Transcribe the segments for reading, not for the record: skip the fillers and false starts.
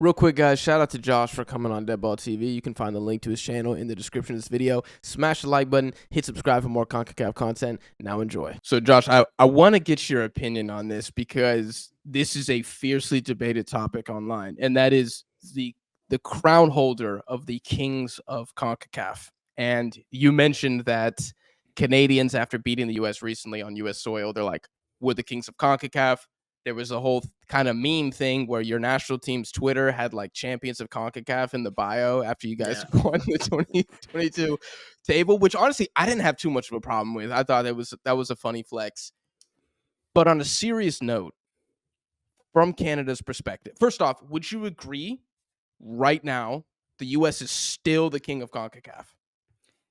Real quick, guys, shout out to Josh for coming on Deadball TV. You can find the link to his channel in the description of this video. Smash the like button, hit subscribe for more Concacaf content. Now enjoy. So, Josh, I want to get your opinion on this because this is a fiercely debated topic online, and that is the crown holder of the Kings of Concacaf. And you mentioned that Canadians, after beating the U.S. recently on U.S. soil, they're like, we're the Kings of Concacaf. There was a whole kind of meme thing where your national team's Twitter had like champions of CONCACAF in the bio after you guys Yeah. won the 2022 table, which honestly I didn't have too much of a problem with. I thought that was a funny flex. But on a serious note, from Canada's perspective, first off, would you agree right now the US is still the king of CONCACAF?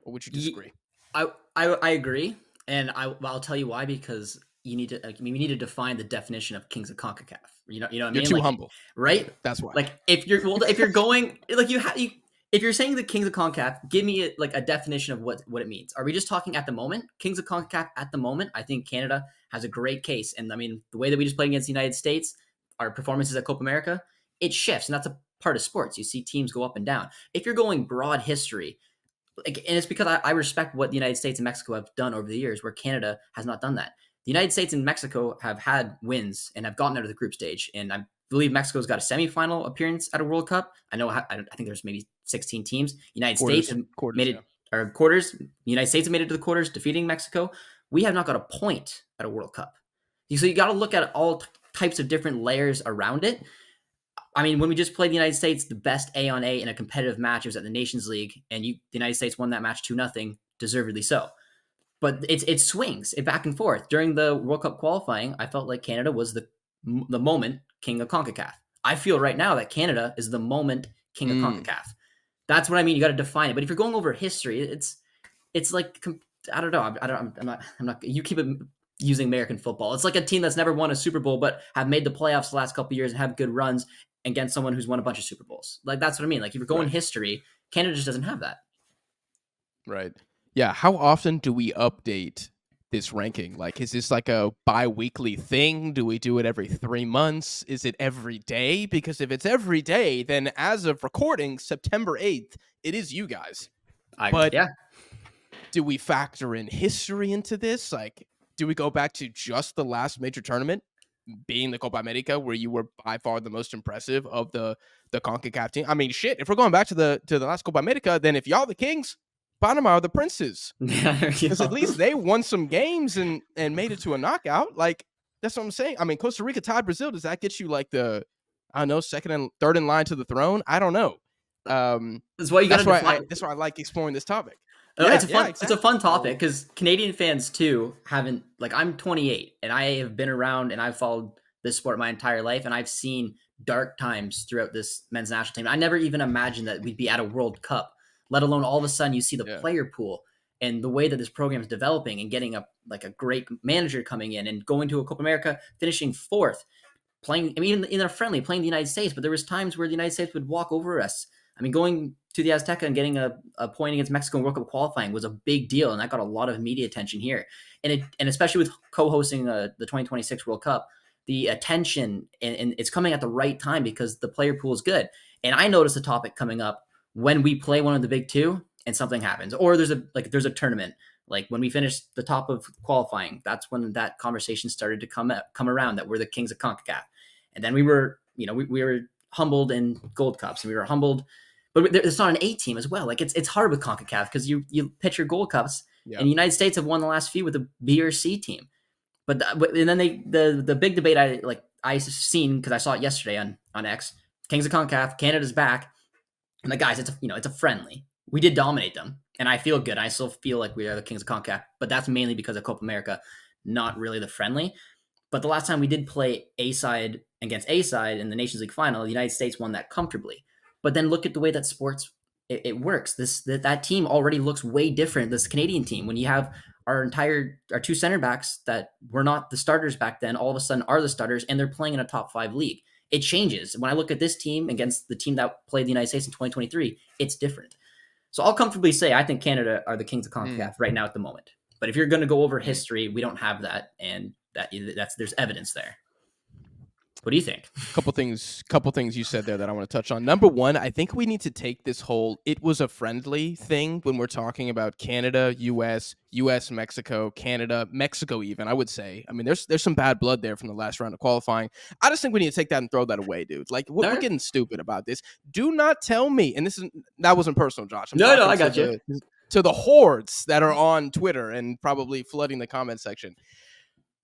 Or would you disagree? I agree, and I'll tell you why. Because you need to we need to define the definition of Kings of Concacaf. You know what I You're mean? too Like, humble. right? That's why. Like if you're going like if you're saying the Kings of Concacaf, give me a definition of what it means. Are we just talking at the moment? Kings of Concacaf at the moment? I think Canada has a great case, and I mean the way that we just played against the United States, our performances at Copa America, it shifts, and that's a part of sports. You see teams go up and down. If you're going broad history, like, and it's because I respect what the United States and Mexico have done over the years, where Canada has not done that. The United States and Mexico have had wins and have gotten out of the group stage, and I believe Mexico's got a semifinal appearance at a World Cup. I think there's maybe 16 teams. United States have Quarters, made yeah. it or quarters. The United States have made it to the quarters, defeating Mexico. We have not got a point at a World Cup. So you got to look at all types of different layers around it. I mean, when we just played the United States, the best A on A in a competitive match, it was at the Nations League, and the United States won that match 2-0, deservedly so. But it swings it back and forth. During the World Cup qualifying, I felt like Canada was the moment king of CONCACAF. I feel right now that Canada is the moment king of CONCACAF. That's what I mean. You got to define it. But if you're going over history, it's like I don't know. I'm not. You keep it using American football. It's like a team that's never won a Super Bowl but have made the playoffs the last couple of years and have good runs against someone who's won a bunch of Super Bowls. Like that's what I mean. Like if you're going Right. history, Canada just doesn't have that. Right. Yeah. How often do we update this ranking? Like, is this like a bi-weekly thing? Do we do it every 3 months? Is it every day? Because if it's every day, then as of recording September 8th, it is you guys. But Yeah. do we factor in history into this? Like, do we go back to just the last major tournament being the Copa America, where you were by far the most impressive of the CONCACAF team? I mean, shit, if we're going back to the last Copa America, then if y'all the kings, Panama are the princes. Because at least they won some games and made it to a knockout. Like, that's what I'm saying. I mean, Costa Rica tied Brazil. Does that get you like I don't know, second and third in line to the throne? I don't know. That's why you got to define. That's why I like exploring this topic. It's a fun Exactly. it's a fun topic because Canadian fans too haven't, like, I'm 28 and I have been around and I've followed this sport my entire life, and I've seen dark times throughout this men's national team. I never even imagined that we'd be at a World Cup, let alone all of a sudden you see the Yeah. player pool and the way that this program is developing and getting a great manager coming in and going to a Copa America, finishing fourth, playing, I mean, in a friendly, playing the United States, but there was times where the United States would walk over us. I mean, going to the Azteca and getting a point against Mexico in World Cup qualifying was a big deal, and that got a lot of media attention here. And especially with co-hosting the 2026 World Cup, the attention and it's coming at the right time because the player pool is good. And I noticed the topic coming up when we play one of the big two and something happens, or there's a tournament. Like when we finished the top of qualifying, that's when that conversation started to come around that we're the kings of CONCACAF. And then we were, we were humbled in Gold Cups, and we were humbled, but it's not an A team as well. Like it's hard with CONCACAF because you pitch your Gold Cups, and the United States have won the last few with a B or C team. But and then the big debate I seen because I saw it yesterday on X, Kings of CONCACAF, Canada's back, and the guys, it's a friendly. We did dominate them, and I feel good. I still feel like we are the Kings of CONCACAF, but that's mainly because of Copa America, not really the friendly. But the last time we did play A side against A side in the Nations League final, the United States won that comfortably. But then look at the way that sports it works. That team already looks way different. This Canadian team, when you have our two center backs that were not the starters back then, all of a sudden are the starters, and they're playing in a top 5 league. It changes. When I look at this team against the team that played the United States in 2023, it's different. So I'll comfortably say I think Canada are the kings of CONCACAF right now at the moment. But if you're going to go over history, we don't have that, and there's evidence there. What do you think? Couple things you said there that I want to touch on. Number one, I think we need to take this whole "it was a friendly" thing when we're talking about Canada, US, Mexico, Canada, Mexico. Even I would say, I mean, there's some bad blood there from the last round of qualifying. I just think we need to take that and throw that away, dude. Like we're getting stupid about this. Do not tell me, and that wasn't personal, Josh. I'm No, talking I got you. To the hordes that are on Twitter and probably flooding the comment section.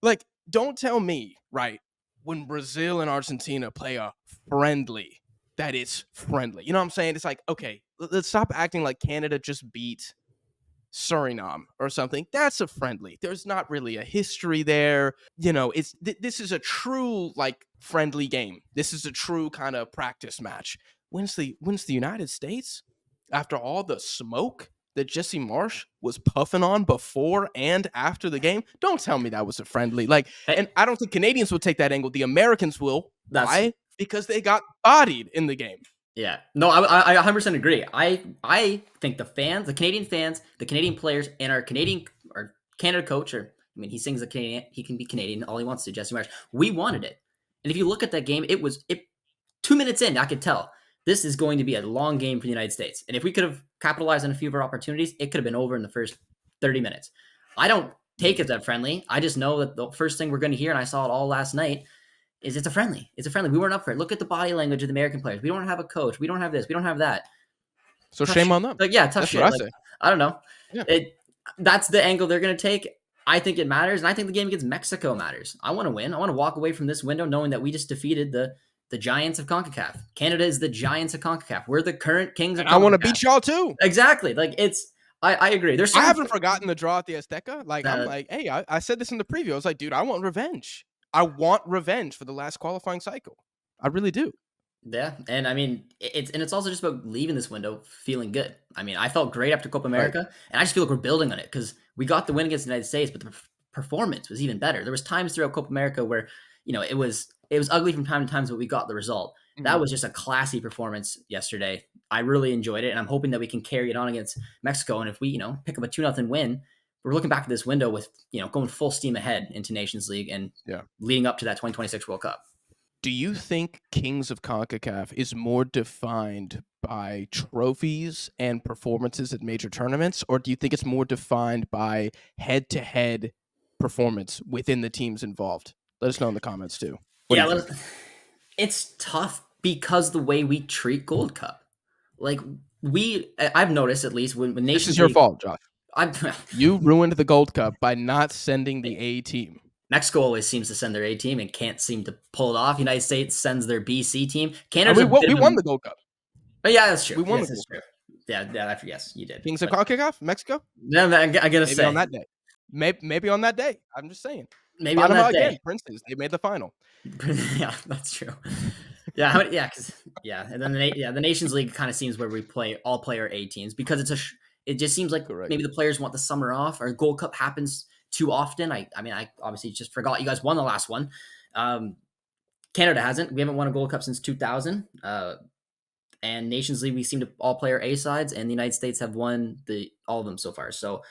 Like, don't tell me, right? When Brazil and Argentina play a friendly, that is friendly. You know what I'm saying? It's like, okay, let's stop acting like Canada just beat Suriname or something. That's a friendly. There's not really a history there. You know, this is a true like friendly game. This is a true kind of practice match. When's the United States after all the smoke that Jesse Marsh was puffing on before and after the game? Don't tell me that was a friendly. Like, and I don't think Canadians will take that angle. The Americans will. Why? Because they got bodied in the game. Yeah. No, I 100% agree. I think the fans, the Canadian fans, the Canadian players, and our Canada coach, he sings the Canadian, he can be Canadian all he wants to, Jesse Marsh. We wanted it. And if you look at that game, it 2 minutes in, I could tell this is going to be a long game for the United States. And if we could have capitalized on a few of our opportunities, it could have been over in the first 30 minutes. I don't take it that friendly. I just know that the first thing we're going to hear, and I saw it all last night, is it's a friendly. It's a friendly. We weren't up for it. Look at the body language of the American players. We don't have a coach. We don't have this. We don't have that. So tough shame on them. Like, yeah, tough shit. What I say. I don't know. Yeah. That's the angle they're going to take. I think it matters, and I think the game against Mexico matters. I want to win. I want to walk away from this window knowing that we just defeated the giants of Concacaf. Canada is the giants of Concacaf. We're the current kings of Concacaf. I want to beat y'all too. Exactly. Like I agree. I haven't forgotten the draw at the Azteca. Like I'm like, hey, I said this in the preview. I was like, dude, I want revenge. I want revenge for the last qualifying cycle. I really do. Yeah, and I mean, it's also just about leaving this window feeling good. I mean, I felt great after Copa America, right. And I just feel like we're building on it because we got the win against the United States, but the performance was even better. There was times throughout Copa America where it was ugly from time to time, but we got the result. Mm-hmm. That was just a classy performance yesterday. I really enjoyed it, and I'm hoping that we can carry it on against Mexico. And if we pick up a 2-0 win, we're looking back at this window with going full steam ahead into Nations League and leading up to that 2026 World Cup. Do you think Kings of CONCACAF is more defined by trophies and performances at major tournaments, or do you think it's more defined by head-to-head performance within the teams involved? Let us know in the comments too. It's tough because the way we treat Gold Cup. Like I've noticed at least when Nations This is your League, fault, Josh. You ruined the Gold Cup by not sending the A team. Mexico always seems to send their A team and can't seem to pull it off. United States sends their BC team. Canada, we won the Gold Cup. Oh yeah, that's true. We won. Yes, true. Yeah, yes, you did. Kings of CONCACAF, Mexico. No, I gotta say on that day. Maybe on that day. I'm just saying. Maybe Panama on that day. Princes, they made the final. Yeah, that's true. Yeah, and then the Nations League kind of seems where we all play our A teams because it just seems like maybe the players want the summer off. Our Gold Cup happens too often. I obviously just forgot you guys won the last one. Canada hasn't. We haven't won a Gold Cup since 2000. And Nations League, we seem to all play our A sides, and the United States have won all of them so far. So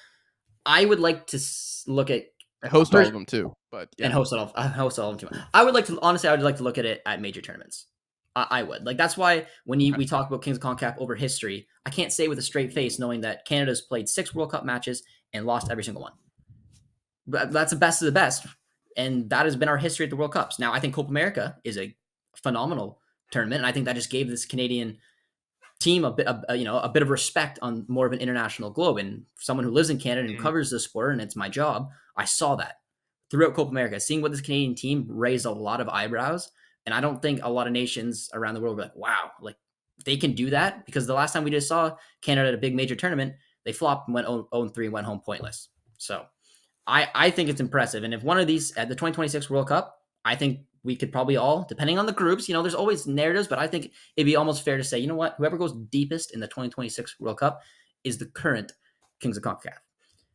I would like to look at host all of them too, but and host all of them too. I would like to look at it at major tournaments. I would like that's why when we talk about Kings of CONCACAF over history, I can't say with a straight face knowing that Canada's played 6 World Cup matches and lost every single one. But that's the best of the best, and that has been our history at the World Cups. Now I think Copa America is a phenomenal tournament, and I think that just gave this Canadian team a bit of respect on more of an international globe. And someone who lives in Canada and covers the sport, and it's my job, I saw that throughout Copa America. Seeing what this Canadian team raised a lot of eyebrows, and I don't think a lot of nations around the world were like, wow, like they can do that, because the last time we just saw Canada at a big major tournament, they flopped and went 0-3, went home pointless. So I think it's impressive. And if one of these at the 2026 World Cup, I think we could probably all, depending on the groups, there's always narratives, but I think it'd be almost fair to say, you know what, whoever goes deepest in the 2026 World Cup is the current Kings of CONCACAF.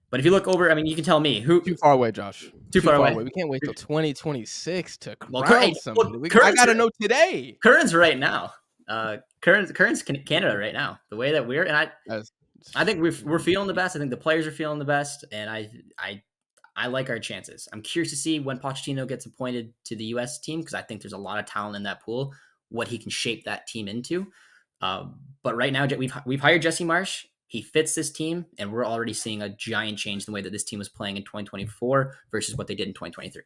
But if you look over, you can tell me who. Too far away, Josh. Too far away. We can't wait till 2026 to crown somebody. I gotta know today. Current's right now. Current's Canada right now. The way that we're, and I think we're feeling the best. I think the players are feeling the best, and I like our chances. I'm curious to see when Pochettino gets appointed to the U.S. team because I think there's a lot of talent in that pool, what he can shape that team into. But right now, we've hired Jesse Marsh. He fits this team, and we're already seeing a giant change in the way that this team was playing in 2024 versus what they did in 2023.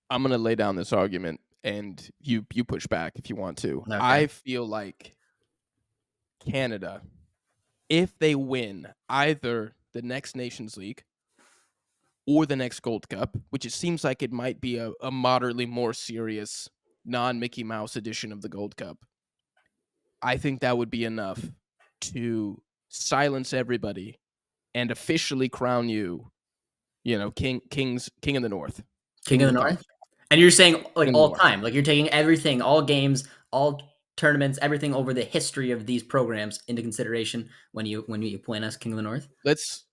I'm gonna lay down this argument, and you push back if you want to. Okay. I feel like Canada, if they win either the next Nations League or the next Gold Cup, which it seems like it might be a moderately more serious non-Mickey Mouse edition of the Gold Cup, I think that would be enough to silence everybody and officially crown you, king of the North, King king of of the the North? Conference, And you're saying king like of the all North. time, like you're taking everything, all games, all tournaments, everything over the history of these programs into consideration when you appoint us King of the North. Let's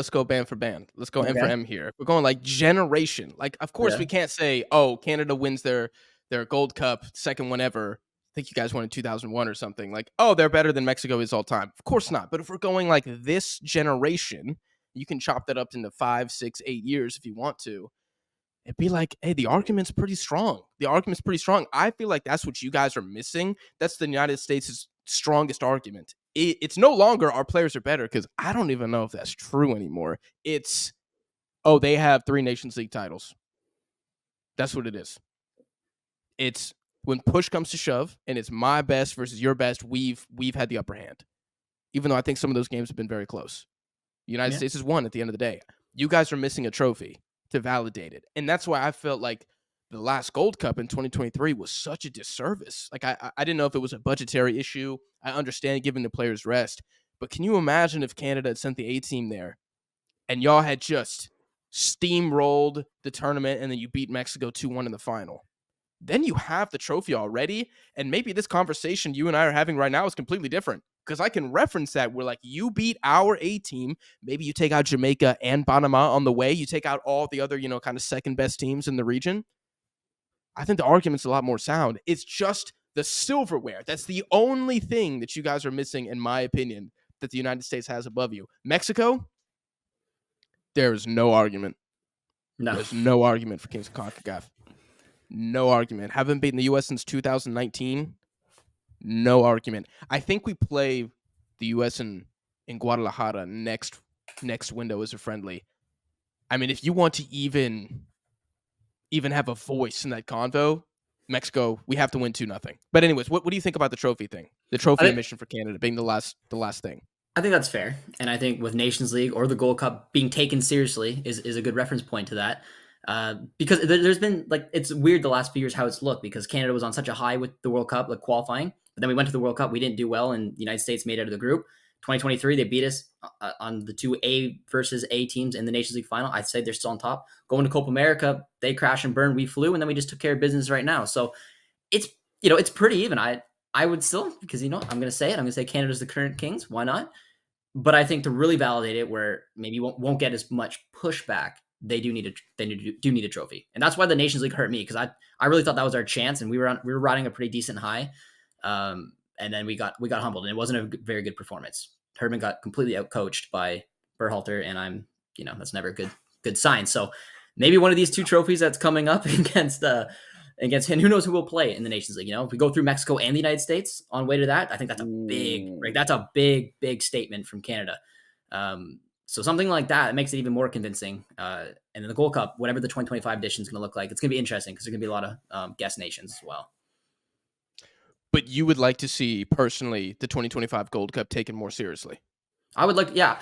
go band for band. Let's go M for Okay. M here. We're going like generation. Like, of course, Yeah. we can't say, oh, Canada wins their Gold Cup, second one ever. I think you guys won in 2001 or something. Like, oh, they're better than Mexico is all time. Of course not. But if we're going like this generation, you can chop that up into 5, 6, 8 years if you want to. It'd be like, hey, the argument's pretty strong. The argument's pretty strong. I feel like that's what you guys are missing. That's the United States' strongest argument. It's no longer our players are better, because I don't even know if that's true anymore. It's, oh, they have 3 Nations League titles. That's what it is. It's when push comes to shove and it's my best versus your best, we've had the upper hand. Even though I think some of those games have been very close. The United Yeah. States has won at the end of the day. You guys are missing a trophy to validate it. And that's why I felt like the last Gold Cup in 2023 was such a disservice. Like, I didn't know if it was a budgetary issue. I understand giving the players rest. But can you imagine if Canada had sent the A team there and y'all had just steamrolled the tournament and then you beat Mexico 2-1 in the final? Then you have the trophy already. And maybe this conversation you and I are having right now is completely different, because I can reference that. We're like, you beat our A team. Maybe you take out Jamaica and Panama on the way. You take out all the other, kind of second best teams in the region. I think the argument's a lot more sound. It's just the silverware. That's the only thing that you guys are missing, in my opinion, that the United States has above you. Mexico, there's no argument. No. There's no argument for Kings of Concacaf. No argument. Haven't beaten the U.S. since 2019. No argument. I think we play the U.S. in Guadalajara next window as a friendly. I mean, if you want to even have a voice in that convo, Mexico, we have to win 2-0. But anyways, what do you think about the trophy thing? The trophy admission for Canada being the last thing. I think that's fair. And I think with Nations League or the Gold Cup being taken seriously is a good reference point to that. Because there's been, like, it's weird the last few years how it's looked, because Canada was on such a high with the World Cup, like qualifying. But then we went to the World Cup, we didn't do well, and the United States made it out of the group. 2023, they beat us on the 2 A versus A teams in the Nations League final. I'd say they're still on top. Going to Copa America, they crash and burn, we flew, and then we just took care of business right now. So it's, it's pretty even. I would still, because I'm going to say it. I'm going to say Canada's the current kings. Why not? But I think to really validate it, where maybe won't get as much pushback, they do need a trophy, and that's why the Nations League hurt me, because I really thought that was our chance, and we were riding a pretty decent high, and then we got humbled, and it wasn't a very good performance. Herman got completely outcoached by Berhalter, and that's never a good sign. So maybe one of these 2 trophies that's coming up against him, who knows who will play in the Nations League. If we go through Mexico and the United States on way to that, I think that's a big statement from Canada. So something like that, it makes it even more convincing. And then the Gold Cup, whatever the 2025 edition is going to look like, it's going to be interesting, because there's going to be a lot of guest nations as well. But you would like to see, personally, the 2025 Gold Cup taken more seriously? I would like, yeah.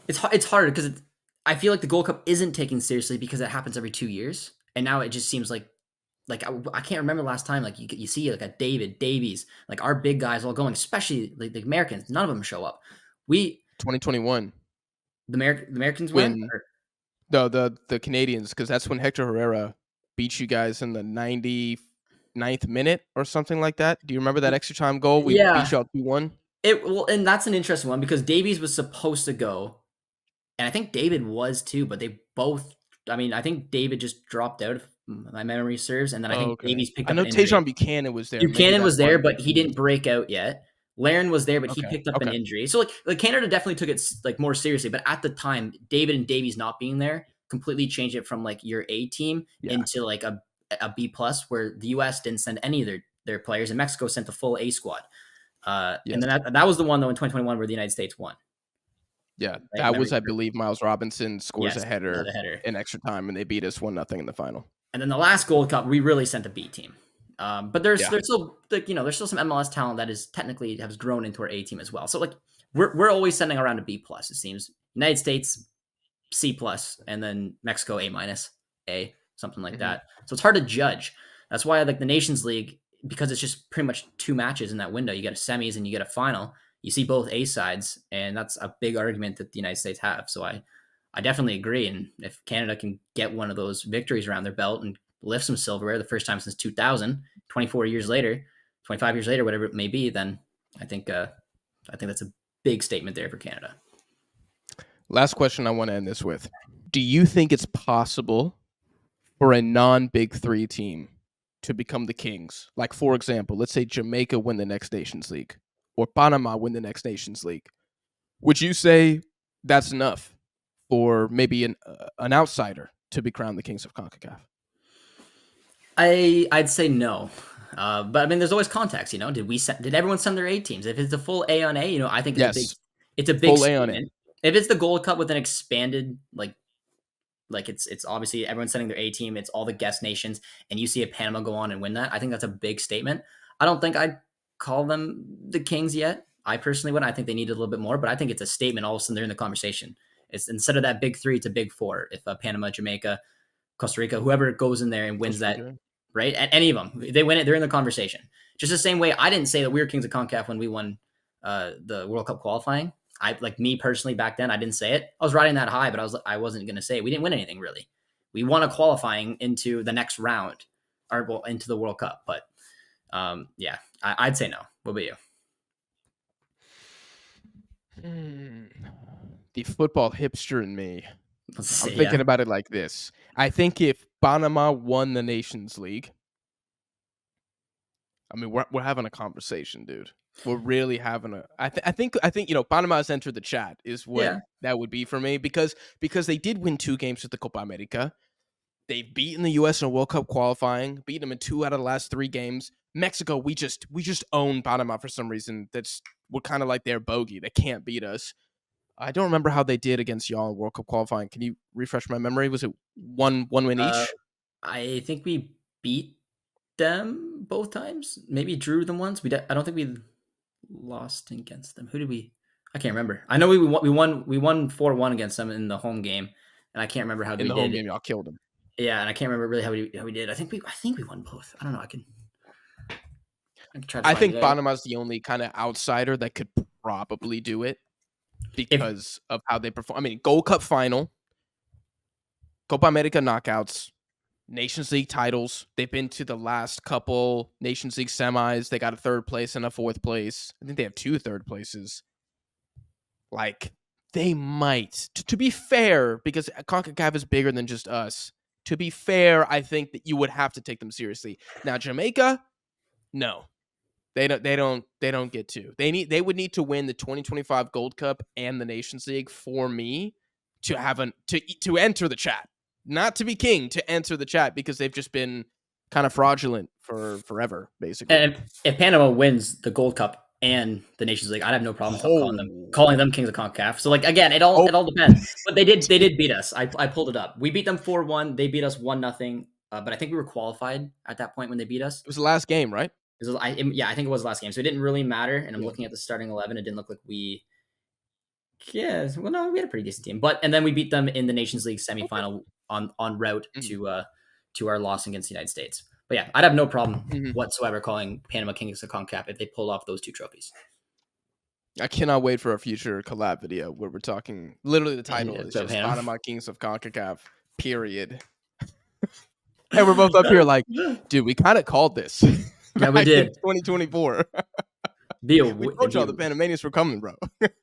It's hard, because I feel like the Gold Cup isn't taken seriously because it happens every 2 years, and now it just seems like I can't remember the last time, like, you see like a David Davies, like our big guys all going, especially like the Americans. None of them show up. 2021. The Americans When win? the Canadians, because that's when Hector Herrera beat you guys in the 99th minute or something like that. Do you remember that extra time goal? We beat y'all 2-1. And that's an interesting one, because Davies was supposed to go, and I think David was too, but they both. I mean, I think David just dropped out, if my memory serves, and then I think Okay. Davies picked I up know an injury. Tejan Buchanan was there. Maybe Buchanan that's was why there, I'm but he confused. didn't break out yet. Laren was there, but he Okay. picked up an Okay. injury. So like Canada definitely took it like more seriously. But at the time, David and Davies not being there completely changed it from like your A team Yeah. into like a B plus, where the U.S. didn't send any of their players, and Mexico sent the full A squad. And Yes. then that was the one though in 2021 where the United States won. Yeah. Right? That Remember? was, I believe, Miles Robinson scores Yes, a header the header. in extra time, and they beat us 1-0 in the final. And then the last Gold Cup, we really sent a B team. But there's Yeah. still like there's still some MLS talent that is technically has grown into our A team as well. So like we're always sending around a B plus. It seems United States C plus, and then Mexico A minus, A, something like Hmm. that. So it's hard to judge. That's why I like the Nations League, because it's just pretty much 2 matches in that window. You get a semis and you get a final. You see both A sides, and that's a big argument that the United States have. So I definitely agree. And if Canada can get one of those victories around their belt and lift some silverware the first time since 2000, 24 years later, 25 years later, whatever it may be, then I think that's a big statement there for Canada. Last question I want to end this with. Do you think it's possible for a non-Big Three team to become the Kings? Like, for example, let's say Jamaica win the next Nations League or Panama win the next Nations League. Would you say that's enough for maybe an outsider to be crowned the Kings of Concacaf? I'd say no. But I mean, there's always context. Did everyone send their A teams? If it's a full A on A, I think Yes. it's a big Full A on A. statement. If it's the Gold Cup with an expanded like it's obviously everyone sending their A team, it's all the guest nations, and you see a Panama go on and win that. I think that's a big statement. I don't think I'd call them the Kings yet. I personally would. I think they need a little bit more, but I think it's a statement. All of a sudden, they're in the conversation. It's instead of that big three, it's a big four. If Panama, Jamaica, Costa Rica, whoever goes in there and wins Costa that, Rica. right? At any of them, they win it, they're in the conversation. Just the same way I didn't say that we were kings of CONCACAF when we won the World Cup qualifying. I like me personally back then, I didn't say it. I was riding that high, but I wasn't going to say it. We didn't win anything really. We won a qualifying into the next round, or well, into the World Cup. But yeah, I'd say no. What about you? The football hipster in me. Let's I'm see. thinking Yeah. about it like this. I think if Panama won the Nations League, I mean, we're having a conversation, dude. We're really having a. I think Panama has entered the chat is what Yeah. that would be for me because they did win 2 games at the Copa America. They've beaten the U.S. in World Cup qualifying, beaten them in 2 out of the last 3 games. Mexico, we just own Panama for some reason. We're kind of like their bogey. They can't beat us. I don't remember how they did against y'all in World Cup qualifying. Can you refresh my memory? Was it one win Uh, each? I think we beat them both times. Maybe drew them once. I don't think we lost against them. Who did we? I can't remember. I know we won. We won 4-1 against them in the home game, and I can't remember how In we the home did. game, y'all killed them. Yeah, and I can't remember really how we did. I think we won both. I don't know. I can try to I find think it out. Panama's the only kind of outsider that could probably do it If because of how they perform. I mean, Gold Cup final, Copa America knockouts, Nations League titles. They've been to the last couple Nations League semis. They got a 3rd place and a 4th place. I think they have 2 third places. Like, they might. To be fair, because CONCACAF is bigger than just us. To be fair, I think that you would have to take them seriously. Now, Jamaica, no. They don't get to. They would need to win the 2025 Gold Cup and the Nations League for me to have to enter the chat. Not to be king, to enter the chat because they've just been kind of fraudulent for forever, basically. and if Panama wins the Gold Cup and the Nations League, I'd have no problem Oh. calling them kings of CONCACAF. So like again, it all depends. But they did beat us. I pulled it up. We beat them 4-1. They beat us 1-0. But I think we were qualified at that point when they beat us. It was the last game, right? I think it was the last game, so it didn't really matter. And I'm Yeah. looking at the starting 11; it didn't look like we. Yeah, well, no, we had a pretty decent team, and then we beat them in the Nations League Okay. semifinal on route Mhm. to our loss against the United States. But yeah, I'd have no problem Mhm. whatsoever calling Panama Kings of CONCACAF if they pull off those 2 trophies. I cannot wait for a future collab video where we're talking. Literally, the title is So just Panama. Panama Kings of CONCACAF. Period. And we're both up here like, dude, we kind of called this. Yeah, we back did. in 2024. We told y'all the Panamanians were coming, bro.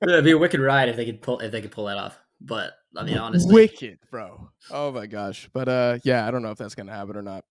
It'd be a wicked ride if they could pull that off. But I mean, honestly, Wicked, bro. Oh my gosh. But yeah, I don't know if that's gonna happen or not.